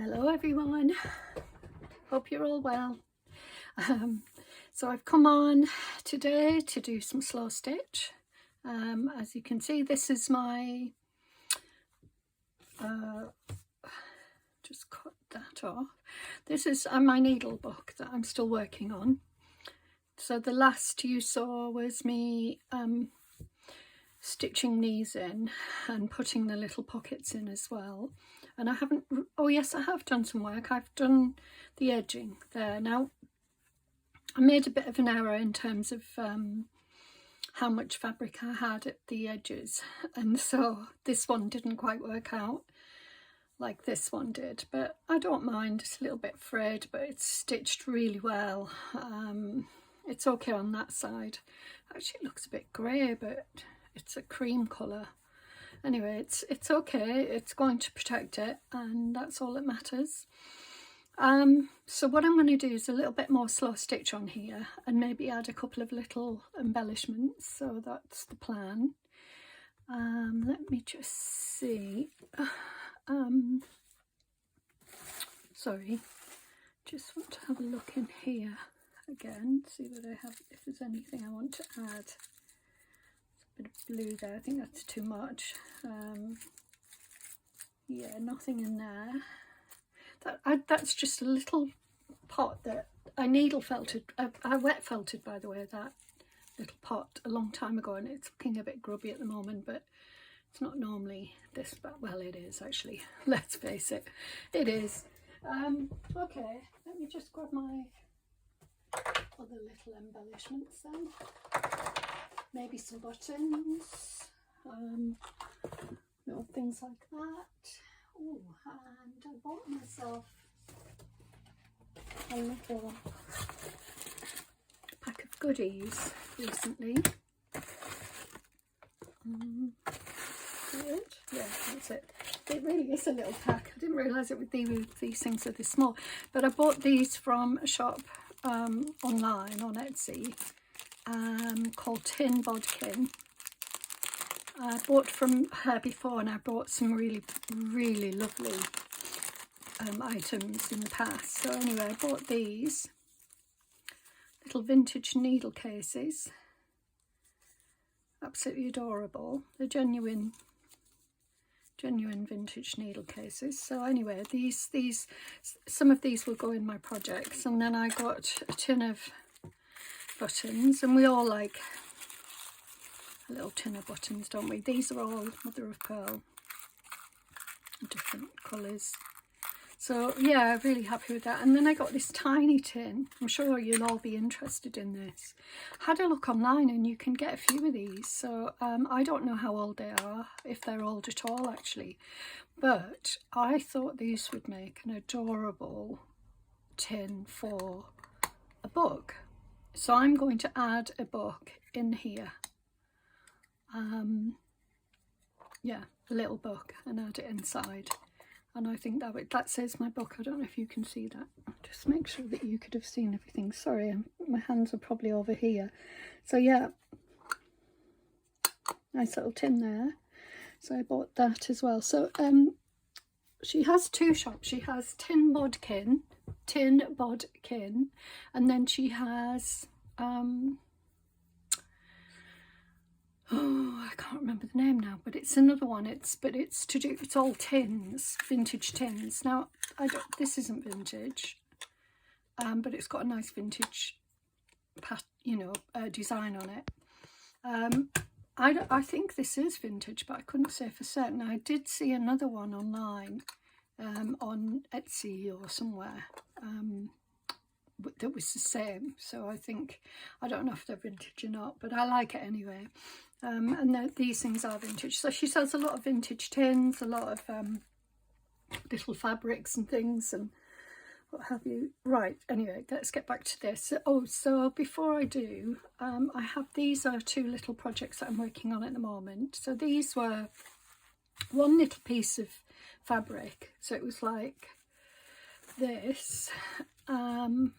Hello everyone, hope you're all well. So I've come on today to do some slow stitch. As you can see, this is my, just cut that off. This is my needle book that I'm still working on. So the last you saw was me stitching these in and putting the little pockets in as well. And I haven't, oh yes, I have done some work. I've done the edging there. Now, I made a bit of an error in terms of how much fabric I had at the edges. And so this one didn't quite work out like this one did. But I don't mind, it's a little bit frayed, but it's stitched really well. It's okay on that side. Actually, it looks a bit grey, but it's a cream colour. Anyway, it's okay, it's going to protect it, and that's all that matters. So what I'm going to do is a little bit more slow stitch on here and maybe add a couple of little embellishments, so that's the plan. Let me just see. Sorry, just want to have a look in here again, see what I have, if there's anything I want to add. Bit of blue there, I think that's too much. Yeah, nothing in there. That's just a little pot that I needle felted, I wet felted by the way, that little pot a long time ago, and it's looking a bit grubby at the moment, but it's not normally this, but well, it is actually, let's face it, it is. Okay, let me just grab my other little embellishments then. Maybe some buttons, little things like that. Oh, and I bought myself a little pack of goodies recently. Good. Yeah, that's it. It really is a little pack. I didn't realise it would be these things are this small, but I bought these from a shop online on Etsy. Called Tin Bodkin. I bought from her before, and I bought some really lovely items in the past. So anyway, I bought these little vintage needle cases, absolutely adorable. They're genuine vintage needle cases. So anyway, these some of these will go in my projects, and then I got a tin of buttons, and we all like a little tin of buttons, don't we? These are all mother of pearl, different colours. So yeah, I'm really happy with that. And then I got this tiny tin. I'm sure you'll all be interested in this. Had a look online, and you can get a few of these. So I don't know how old they are, if they're old at all actually, but I thought these would make an adorable tin for a book. So I'm going to add a book in here. Yeah, a little book, and add it inside. And I think that says my book. I don't know if you can see that. Just make sure that you could have seen everything. Sorry, my hands are probably over here. So yeah, nice little tin there. So I bought that as well. So she has two shops. She has Tin Bodkin, and then she has oh, I can't remember the name now, but it's another one. It's all tins, vintage tins. Now this isn't vintage, but it's got a nice vintage design on it. I think this is vintage, but I couldn't say for certain. I did see another one online on Etsy or somewhere that was the same, so I don't know if they're vintage or not, but I like it anyway. And these things are vintage. So she sells a lot of vintage tins, a lot of little fabrics and things and what have you. Right, anyway, let's get back to this. Oh, so before I do, these are two little projects that I'm working on at the moment. So these were one little piece of fabric, so it was like this, and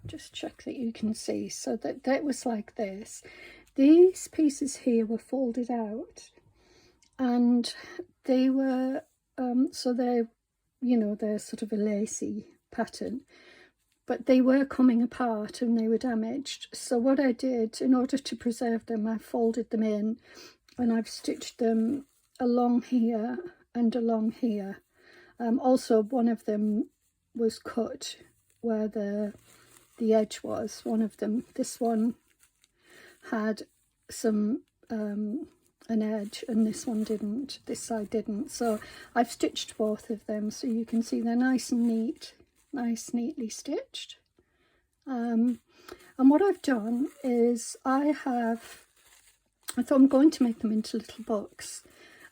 just check that you can see, so that was like this. These pieces here were folded out, and they were so they're, you know, they're sort of a lacy pattern, but they were coming apart and they were damaged. So what I did, in order to preserve them, I folded them in and I've stitched them along here and along here. Also, one of them was cut where the edge was. One of them, this one had some an edge, and this one didn't. This side didn't. So I've stitched both of them, so you can see they're nice and neat, neatly stitched. And what I've done is I thought I'm going to make them into little books,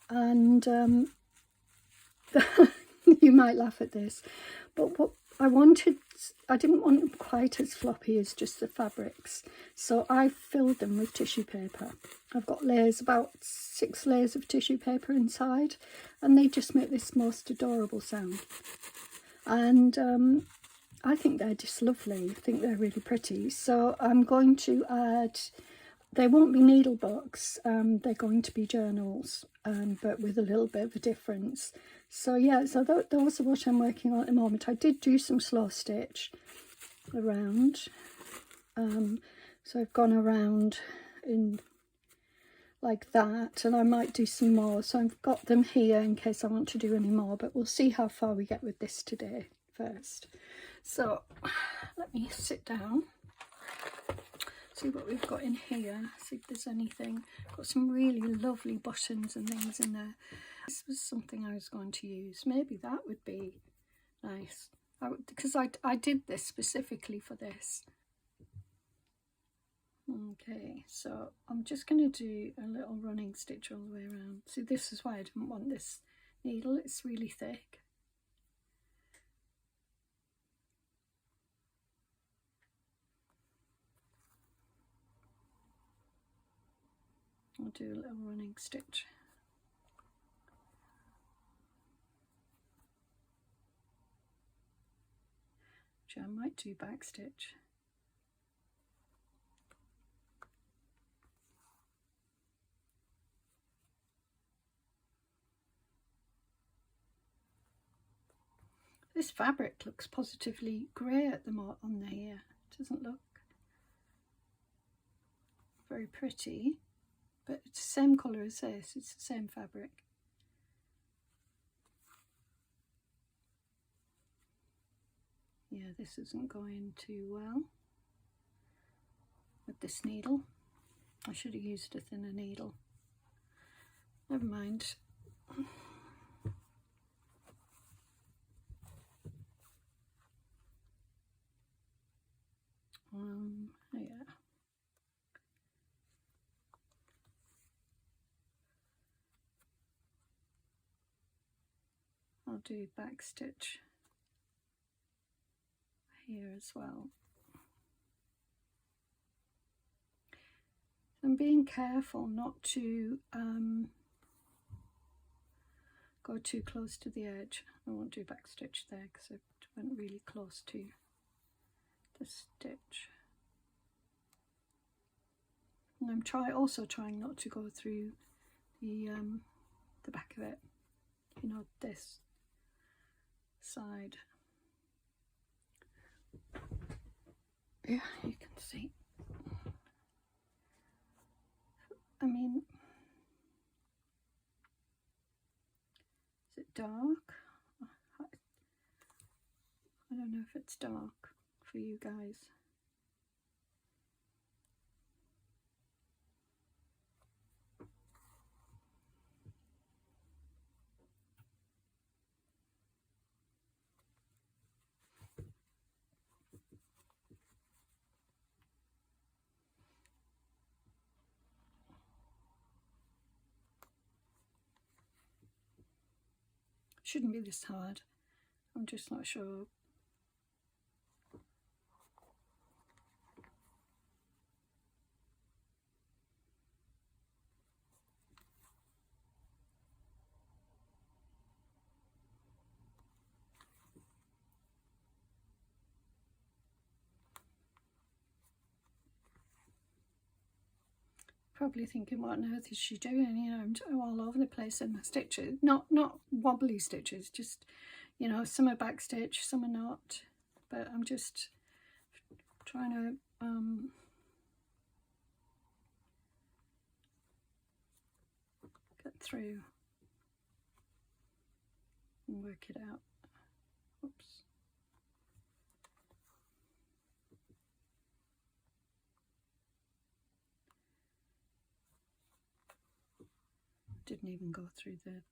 and you might laugh at this, but what I didn't want them quite as floppy as just the fabrics, so I filled them with tissue paper. I've got layers, about 6 layers of tissue paper inside, and they just make this most adorable sound. And I think they're just lovely. I think they're really pretty. So I'm going to add, they won't be needle books, they're going to be journals, but with a little bit of a difference. So yeah, so those are what I'm working on at the moment. I did do some slow stitch around, so I've gone around in like that, and I might do some more. So I've got them here in case I want to do any more, but we'll see how far we get with this today first. So let me sit down, see what we've got in here, see if there's anything. Got some really lovely buttons and things in there. This was something I was going to use. Maybe that would be nice, because I did this specifically for this. Okay, so I'm just going to do a little running stitch all the way around. See, this is why I didn't want this needle, it's really thick. I'll do a little running stitch. Which I might do back stitch. This fabric looks positively grey at the on the here. It doesn't look very pretty, but it's the same colour as this. It's the same fabric. Yeah, this isn't going too well with this needle. I should have used a thinner needle. Never mind. Yeah. I'll do back stitch here as well. I'm being careful not to go too close to the edge. I won't do back stitch there because I went really close to the stitch. And I'm also trying not to go through the back of it, you know, this side. Yeah, you can see. I mean, is it dark? I don't know if it's dark for you guys. Shouldn't be this hard. I'm just not sure. probably thinking, what on earth is she doing? You know, I'm all over the place in my stitches. Not wobbly stitches, just, you know, some are back stitch, some are not. But I'm just trying to get through and work it out. Oops. Didn't even go through the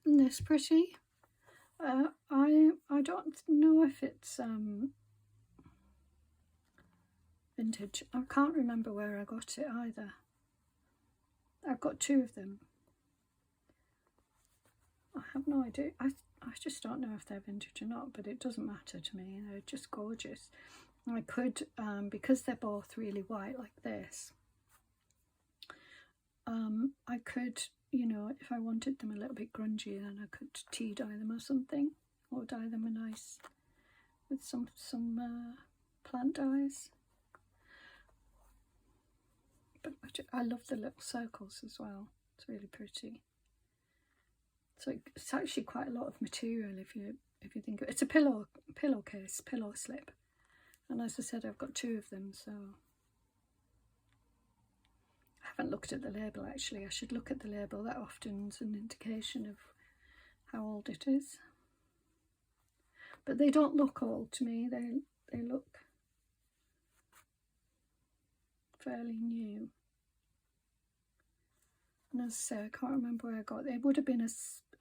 Isn't this pretty? I don't know if it's vintage. I can't remember where I got it either. I've got two of them. I have no idea. I just don't know if they're vintage or not, but it doesn't matter to me. They're just gorgeous. I could, because they're both really white like this, I could, you know, if I wanted them a little bit grungy, then I could tea dye them or something, or dye them a nice, with some plant dyes. But I love the little circles as well. It's really pretty. So it's actually quite a lot of material if you think of it. It's a pillowcase, pillow slip. And as I said, I've got two of them, so I haven't looked at the label actually. I should look at the label. That often's an indication of how old it is. But they don't look old to me. They look fairly new. And as I say, I can't remember where I got it. It would have been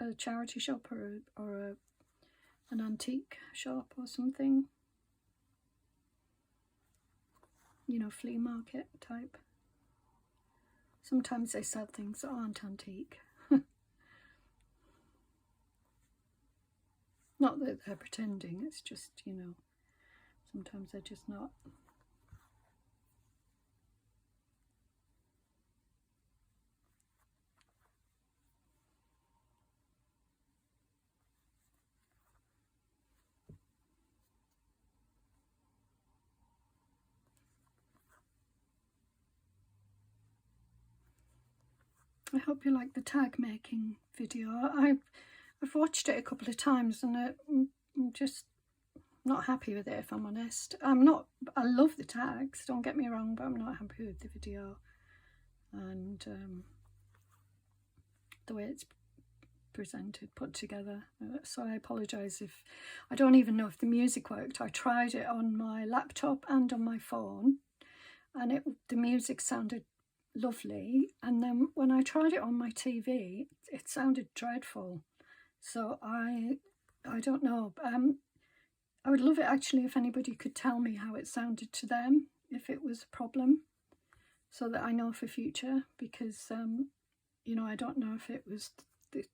a charity shop or an antique shop or something. You know, flea market type. Sometimes they sell things that aren't antique. Not that they're pretending, it's just, you know, sometimes they're just not. I hope you like the tag making video. I've watched it a couple of times and I'm just not happy with it, if I'm honest. I love the tags, don't get me wrong, but I'm not happy with the video and the way it's presented, put together. So I apologise if I don't even know if the music worked. I tried it on my laptop and on my phone, and the music sounded lovely, and then when I tried it on my TV, it sounded dreadful. So I don't know. I would love it actually if anybody could tell me how it sounded to them, if it was a problem, so that I know for future, because you know, I don't know if it was the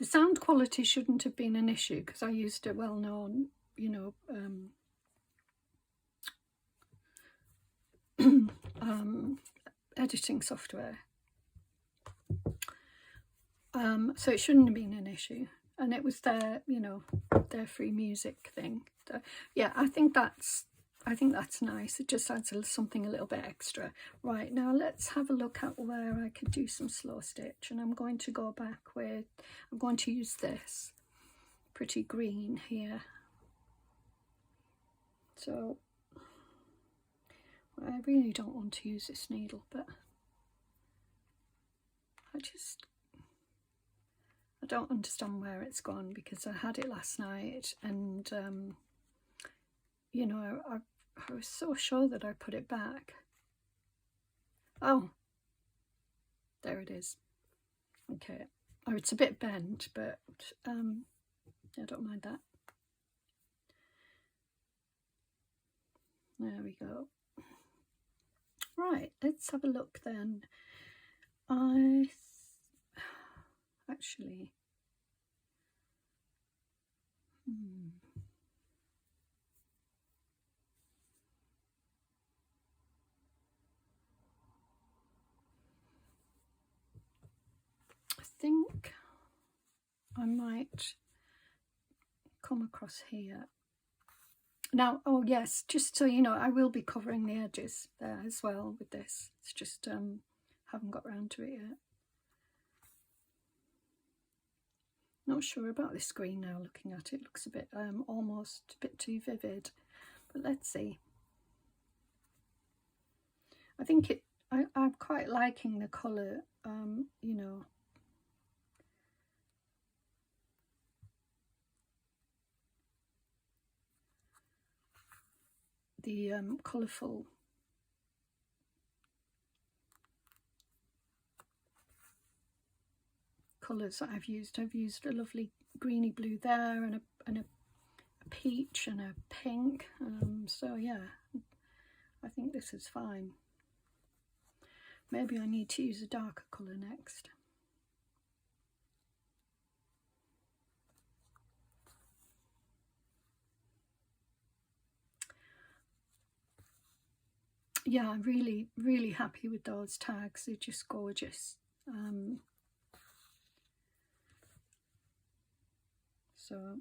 sound quality shouldn't have been an issue, because I used a well-known, you know, editing software, so it shouldn't have been an issue, and it was their, you know, their free music thing. So, yeah, I think that's nice. It just adds something a little bit extra. Right, now let's have a look at where I could do some slow stitch, and I'm going to go back with, I'm going to use this pretty green here. So I really don't want to use this needle, but I don't understand where it's gone, because I had it last night and you know, I was so sure that I put it back. Oh, there it is. Okay, oh, it's a bit bent, but I don't mind that. There we go. Right, let's have a look then. Actually, I think I might come across here. Now, oh yes, just so you know, I will be covering the edges there as well with this. It's just haven't got round to it yet. Not sure about this green now, looking at it. Looks a bit almost a bit too vivid, but let's see. I think I'm quite liking the colour, you know. The colourful colours that I've used. I've used a lovely greeny blue there, and a peach and a pink. So yeah, I think this is fine. Maybe I need to use a darker colour next. Yeah, I'm really happy with those tags. They're just gorgeous. So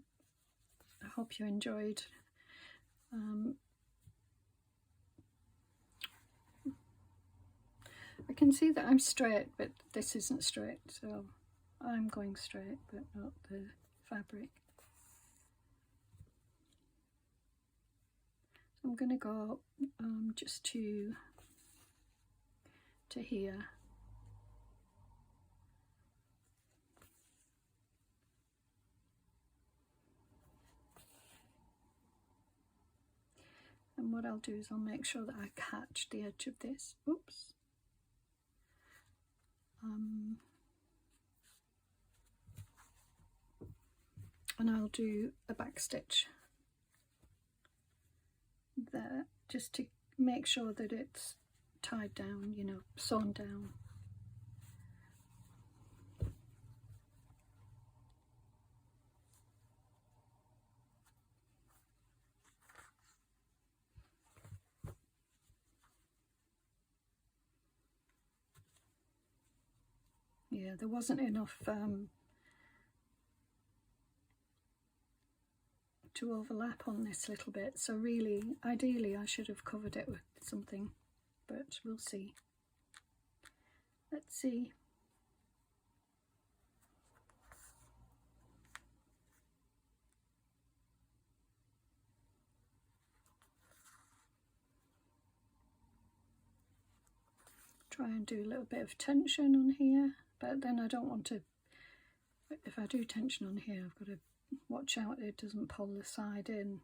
I hope you enjoyed. I can see that I'm straight, but this isn't straight, so I'm going straight, but not the fabric. So I'm going to go just to here. And what I'll do is I'll make sure that I catch the edge of this. Oops. And I'll do a back stitch there, just to make sure that it's tied down, you know, sewn down. Yeah, there wasn't enough to overlap on this little bit, so really, ideally I should have covered it with something, but we'll see. Let's see. Try and do a little bit of tension on here, but then I don't want to, if I do tension on here, I've got to watch out it doesn't pull the side in,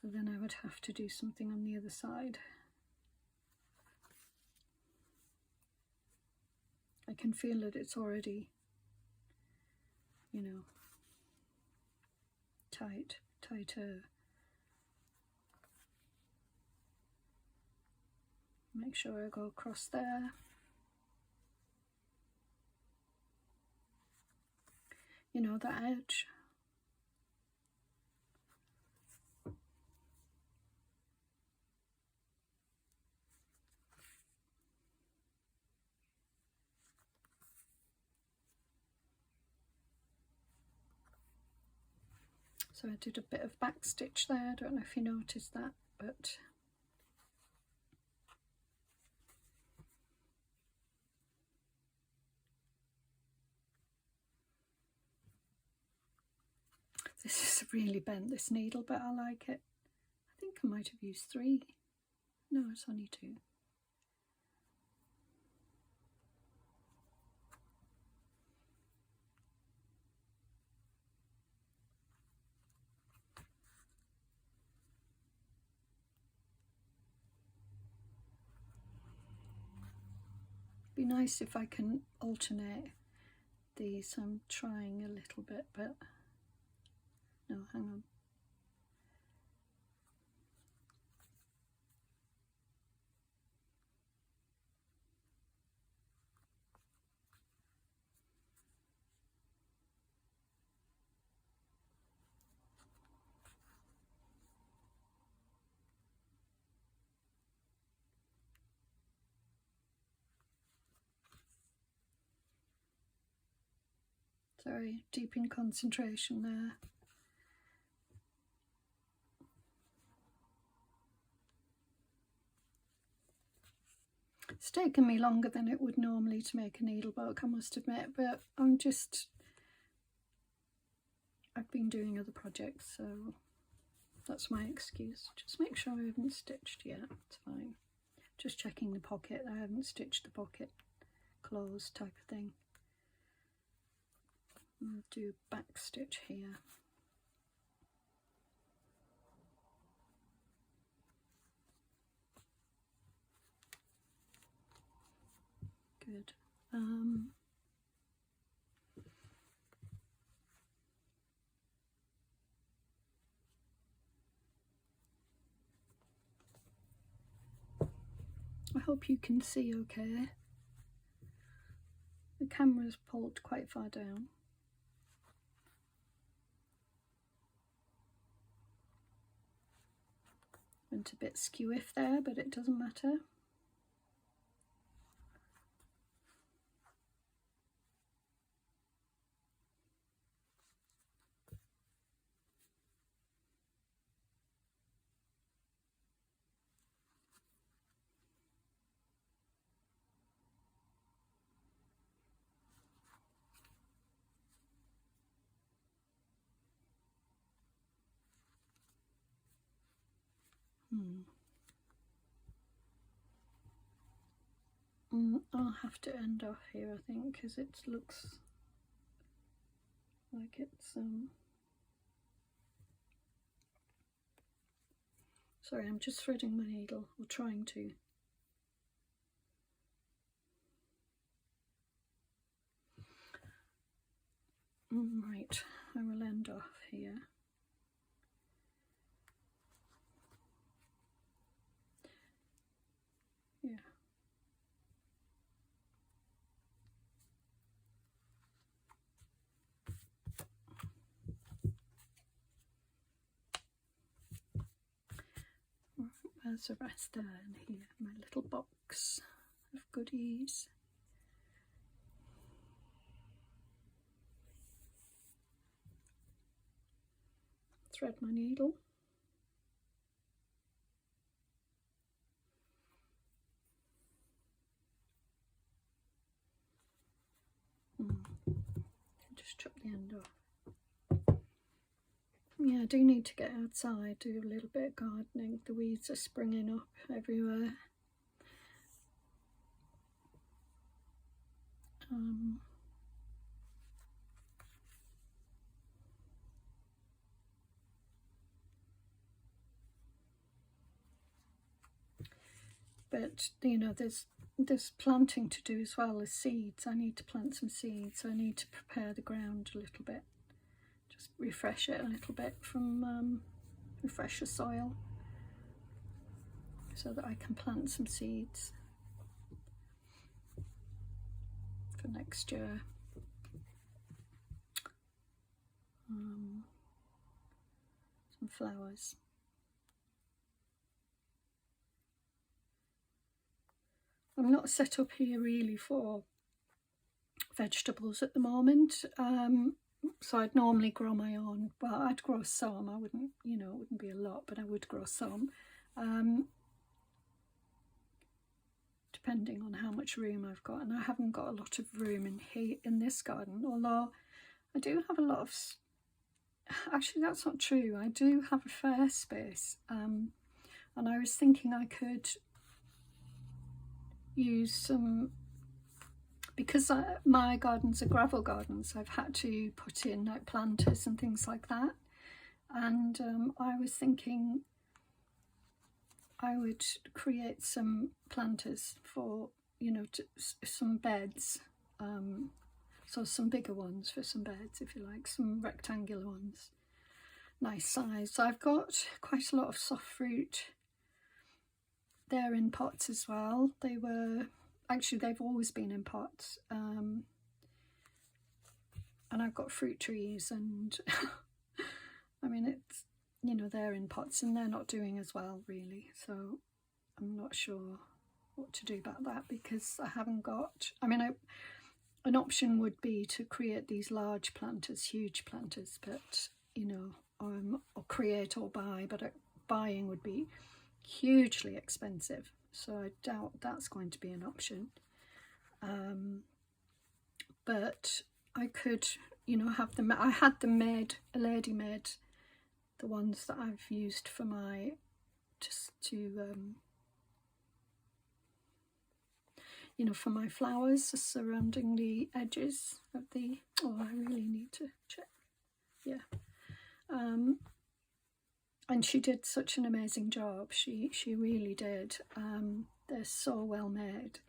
so then I would have to do something on the other side. I can feel that it's already, you know, tighter. Make sure I go across there. You know, that edge. So I did a bit of back stitch there. I don't know if you noticed that, but this is really bent, this needle, but I like it. I think I might have used 3. No, it's only 2. Be nice if I can alternate these. I'm trying a little bit, but no, hang on. Sorry, deep in concentration there. It's taken me longer than it would normally to make a needlebook, I must admit, but I've been doing other projects, so that's my excuse. Just make sure I haven't stitched yet, it's fine. Just checking the pocket, I haven't stitched the pocket closed type of thing. I'll do a back stitch here. Good. I hope you can see okay. The camera's pulled quite far down. Went a bit skew-if there, but it doesn't matter. I'll have to end off here, I think, because it looks like it's sorry, I'm just threading my needle, or trying to. Right, I will end off here. Yeah. There's the rest there, and here, my little box of goodies. Thread my needle. Just chop the end off. Yeah, I do need to get outside, do a little bit of gardening. The weeds are springing up everywhere. But you know, there's planting to do as well as seeds. I need to plant some seeds. I need to prepare the ground a little bit, just refresh it a little bit from refresh the soil so that I can plant some seeds for next year. Some flowers. I'm not set up here really for vegetables at the moment, so I'd normally grow my own. Well, I'd grow some. I wouldn't, you know, it wouldn't be a lot, but I would grow some, depending on how much room I've got. And I haven't got a lot of room in here in this garden, although I do have a lot of. Actually, that's not true. I do have a fair space, and I was thinking I could use some, because my gardens are gravel gardens, I've had to put in like planters and things like that, and I was thinking I would create some planters for, you know, some beds, So some bigger ones for some beds, if you like, some rectangular ones. Nice size. So I've got quite a lot of soft fruit. They're in pots as well. They were, actually they've always been in pots. And I've got fruit trees, and I mean, it's, you know, they're in pots and they're not doing as well really. So I'm not sure what to do about that, because I haven't got, I mean, an option would be to create these large planters, huge planters, but, you know, or create or buy, but buying would be hugely expensive, so I doubt that's going to be an option. But I could, you know, have them. I had them made, a lady made the ones that I've used for my, just to you know, for my flowers surrounding the edges of the, oh, I really need to check, yeah. And she did such an amazing job, she really did. They're so well made,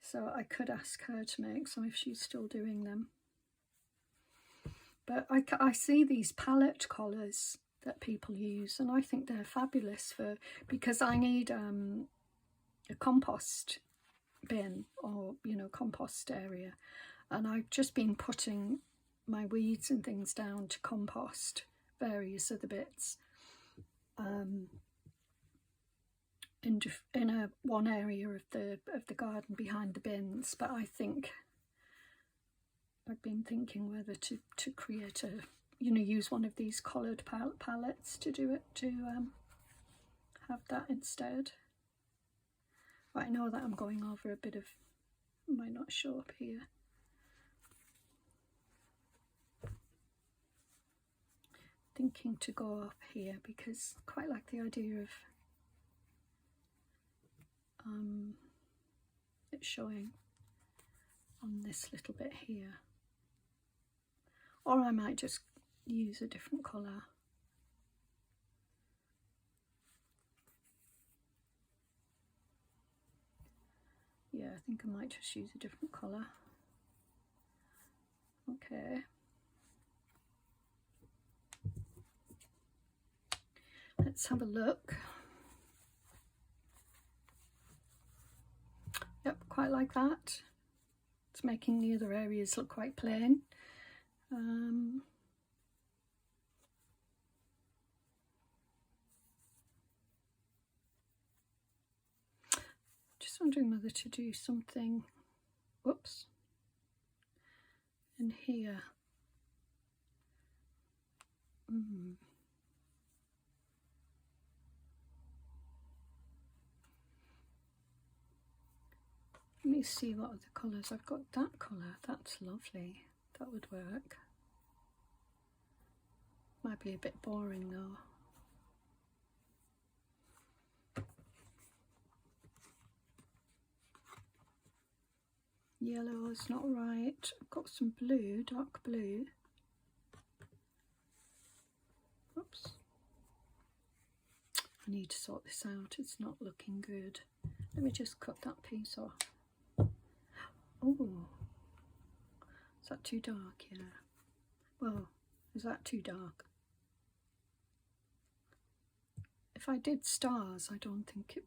so I could ask her to make some if she's still doing them. But I see these palette collars that people use, and I think they're fabulous because I need a compost bin, or, you know, compost area, and I've just been putting my weeds and things down to compost various other bits in one area of the garden behind the bins. But I think I've been thinking whether to create a, you know, use one of these coloured palettes to do it, to have that instead. But I know that I'm going over a bit of, might not show up here. Thinking to go up here because I quite like the idea of it showing on this little bit here. Or I might just use a different colour. Yeah, I think I might just use a different colour. Okay. Let's have a look. Yep, quite like that. It's making the other areas look quite plain. Just wondering whether to do something, whoops, in here. Let me see what other colours I've got. That colour, that's lovely. That would work. Might be a bit boring though. Yellow is not right. I've got some blue, dark blue. Oops. I need to sort this out. It's not looking good. Let me just cut that piece off. Oh, is that too dark? Yeah. Well, is that too dark? If I did stars, I don't think it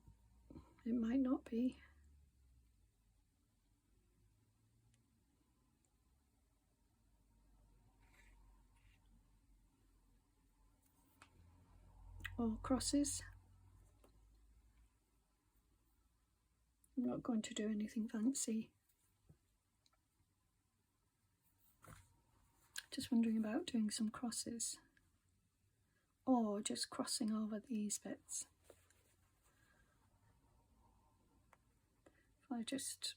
might not be. Or crosses. I'm not going to do anything fancy. Just wondering about doing some crosses, or just crossing over these bits. If I just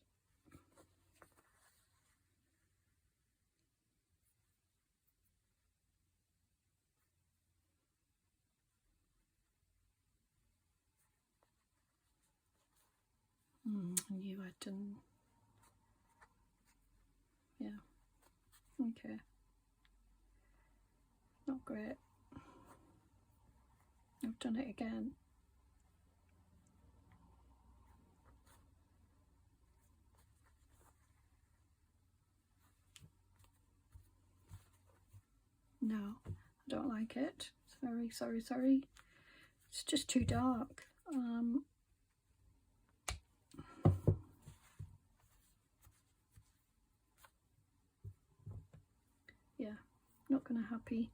I knew I'd done, yeah, okay. Not great. I've done it again. No, I don't like it. Sorry. It's just too dark. Yeah, not gonna happen.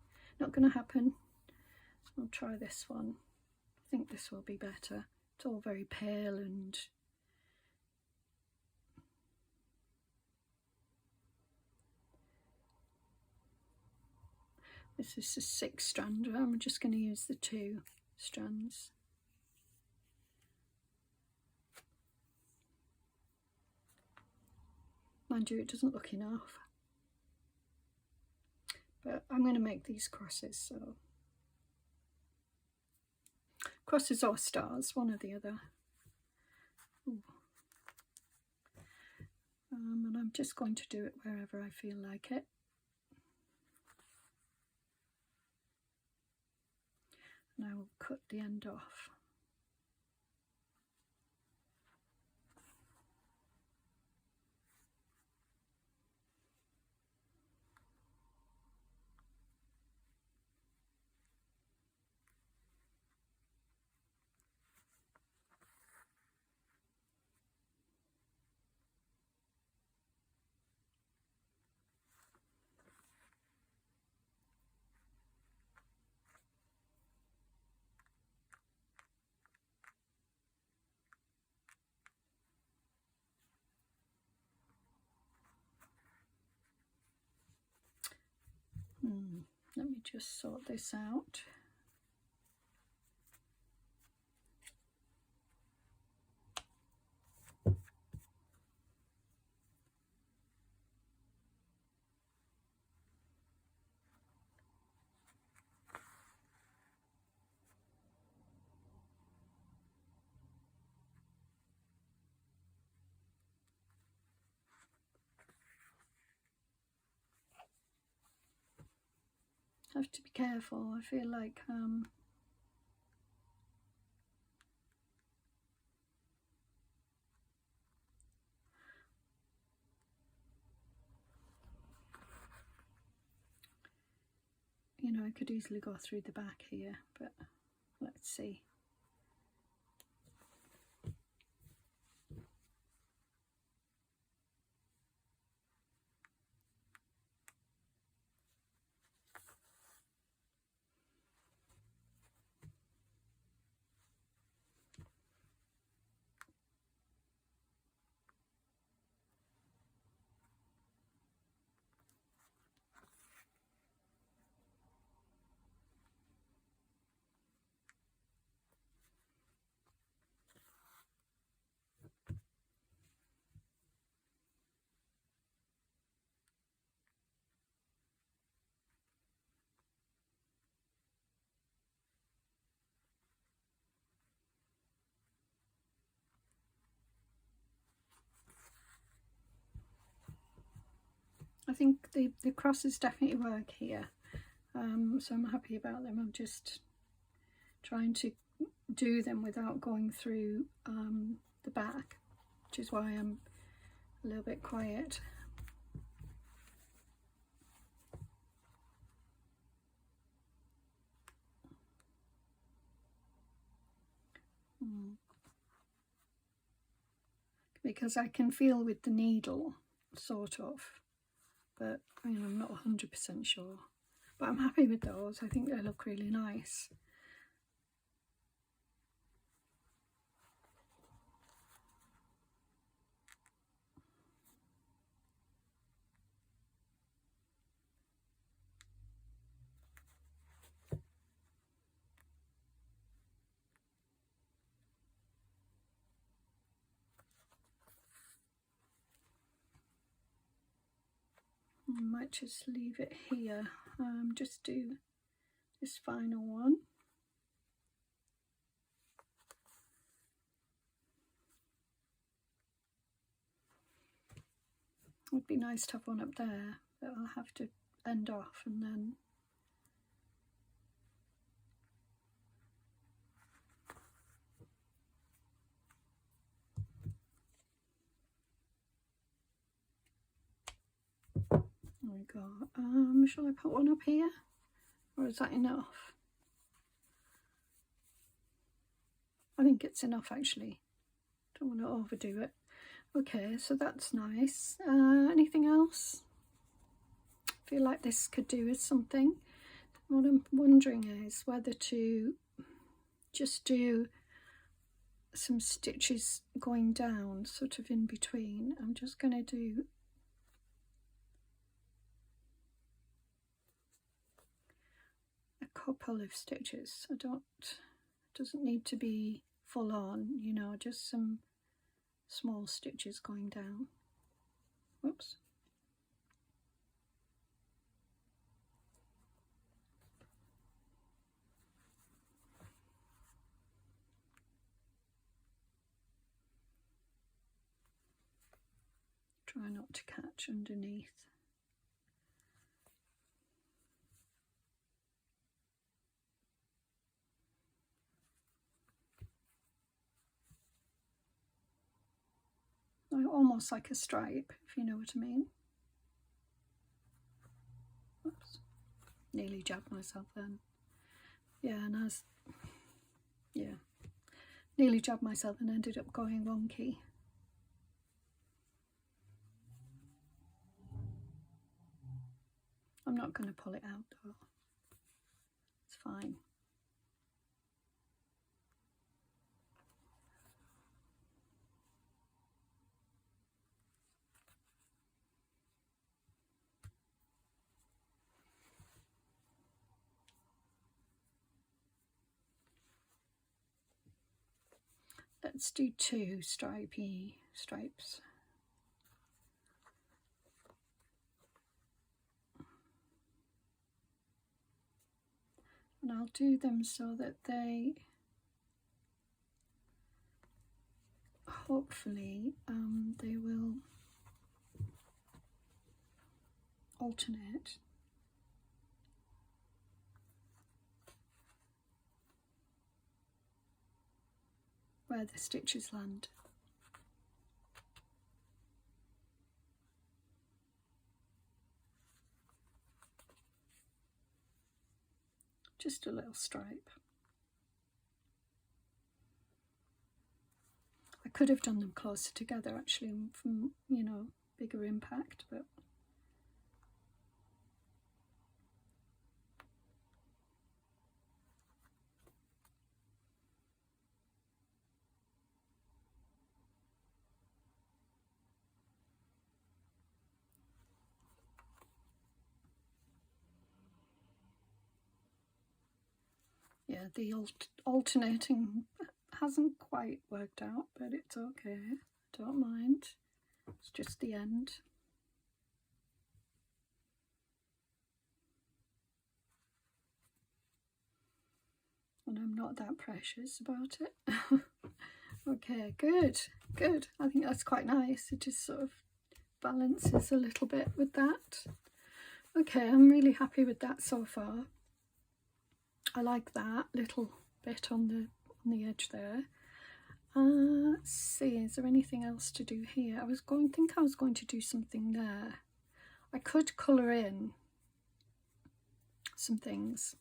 I'll try this one. I think this will be better. It's all very pale and this is a 6 strand. I'm just going to use the 2 strands. Mind you, it doesn't look enough. But I'm going to make these crosses, so crosses or stars, one or the other. And I'm just going to do it wherever I feel like it. And I will cut the end off. Let me just sort this out. I have to be careful. I feel like you know, I could easily go through the back here, but let's see. I think the crosses definitely work here, so I'm happy about them. I'm just trying to do them without going through the back, which is why I'm a little bit quiet. Because I can feel with the needle, sort of, but you know, I'm not 100% sure. But I'm happy with those. I think they look really nice. I might just leave it here. Just do this final one. It would be nice to have one up there, but I'll have to end off and then there we go. Shall I put one up here? Or is that enough? I think it's enough actually. Don't want to overdo it. Okay, so that's nice. Anything else? I feel like this could do with something. What I'm wondering is whether to just do some stitches going down, sort of in between. I'm just going to do a couple of stitches. Doesn't need to be full on, you know, just some small stitches going down. Whoops. Try not to catch underneath. Almost like a stripe, if you know what I mean. Whoops. Nearly jabbed myself then. Yeah, and nearly jabbed myself and ended up going wonky. I'm not going to pull it out though. It's fine. Let's do 2 stripy stripes. And I'll do them so that they hopefully they will alternate. Where the stitches land. Just a little stripe. I could have done them closer together actually from, you know, bigger impact, but yeah, the alternating hasn't quite worked out, but it's okay. Don't mind. It's just the end. And I'm not that precious about it. Okay, good. I think that's quite nice. It just sort of balances a little bit with that. Okay, I'm really happy with that so far. I like that little bit on the edge there. Let's see, is there anything else to do here? I was going to do something there. I could colour in some things.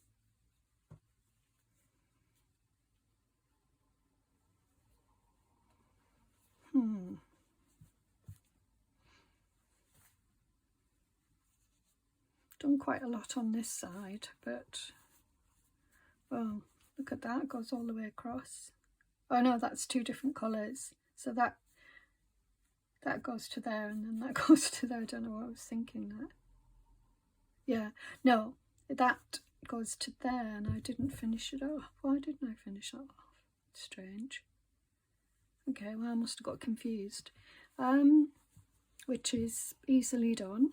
Done quite a lot on this side, but oh, look at that, it goes all the way across. Oh no, that's 2 different colours. So that goes to there and then that goes to there. I don't know what I was thinking there. Yeah, no, that goes to there and I didn't finish it off. Why didn't I finish that off? It's strange. Okay, well I must have got confused. Which is easily done.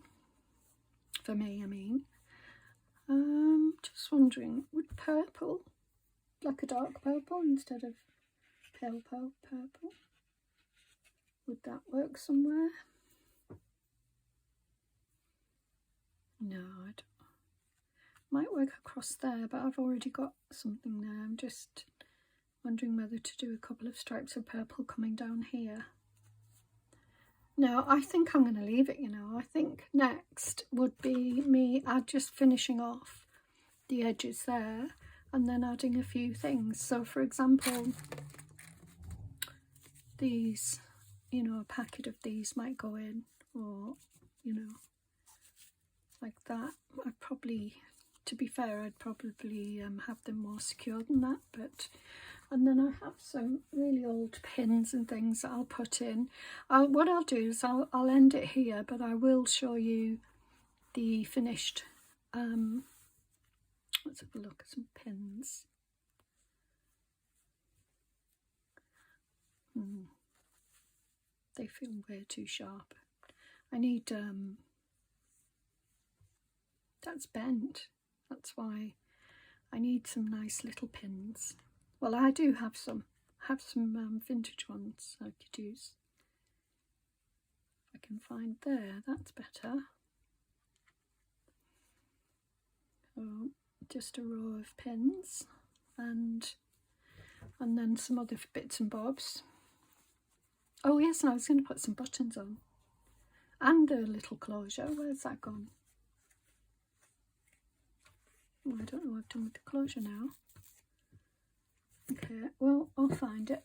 For me, I mean. Just wondering, would purple, like a dark purple instead of pale purple, would that work somewhere? No, I don't. Might work across there, but I've already got something there. I'm just wondering whether to do a couple of stripes of purple coming down here. No, I think I'm going to leave it, you know. I think next would be me just finishing off the edges there, and then adding a few things. So for example, these, you know, a packet of these might go in, or, you know, like that. I'd probably, to be fair, I'd probably have them more secure than that, but, and then I have some really old pins and things that I'll put in. What I'll do is I'll end it here, but I will show you the finished, let's have a look at some pins. They feel way too sharp. I need, that's bent, that's why I need some nice little pins. Well, I do have some vintage ones I could use. If I can find there, that's better. So just a row of pins, and then some other bits and bobs. Oh yes, and I was going to put some buttons on, and a little closure. Where's that gone? Oh, I don't know what I've done with the closure now. Okay, well, I'll find it.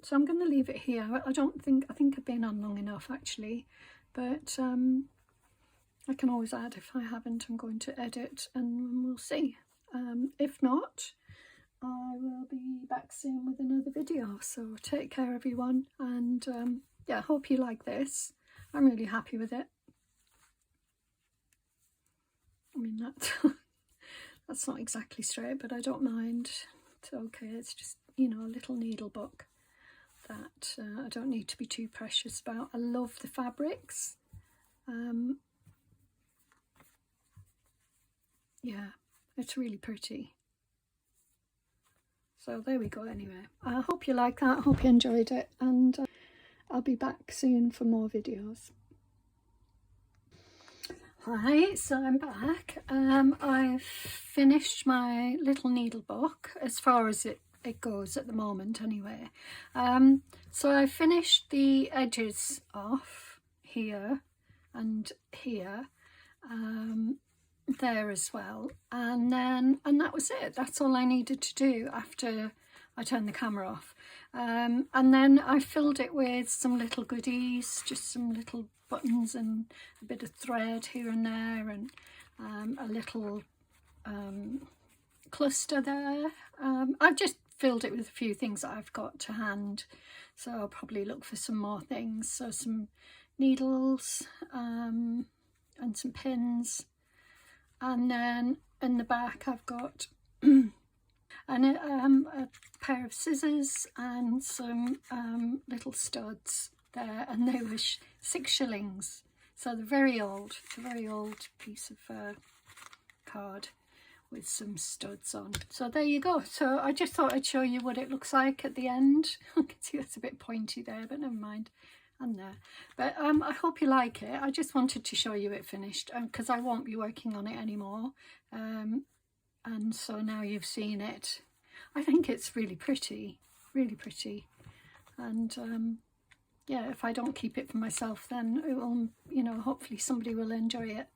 So I'm going to leave it here. I think I've been on long enough actually, but I can always add if I haven't. I'm going to edit and we'll see. If not, I will be back soon with another video. So take care everyone, and yeah, I hope you like this. I'm really happy with it. I mean, that's not exactly straight, but I don't mind. It's okay. It's just, you know, a little needle book that I don't need to be too precious about. I love the fabrics. Yeah, it's really pretty. So there we go anyway. I hope you like that. I hope you enjoyed it, and I'll be back soon for more videos. Hi, so I'm back. I've finished my little needle book as far as it goes at the moment anyway. So I finished the edges off here and here, there as well, and that was it. That's all I needed to do after I turned the camera off. And then I filled it with some little goodies, just some little buttons and a bit of thread here and there, and a little cluster there. I've just filled it with a few things that I've got to hand, so I'll probably look for some more things. So some needles and some pins, and then in the back I've got a pair of scissors and some little studs there, and they were 6 shillings. So they're very old. It's a very old piece of card with some studs on. So there you go. So I just thought I'd show you what it looks like at the end. I can see it's a bit pointy there, but never mind. And there. But I hope you like it. I just wanted to show you it finished, because I won't be working on it anymore. And so now you've seen it. I think it's really pretty, and yeah, if I don't keep it for myself, then it will, you know, hopefully somebody will enjoy it.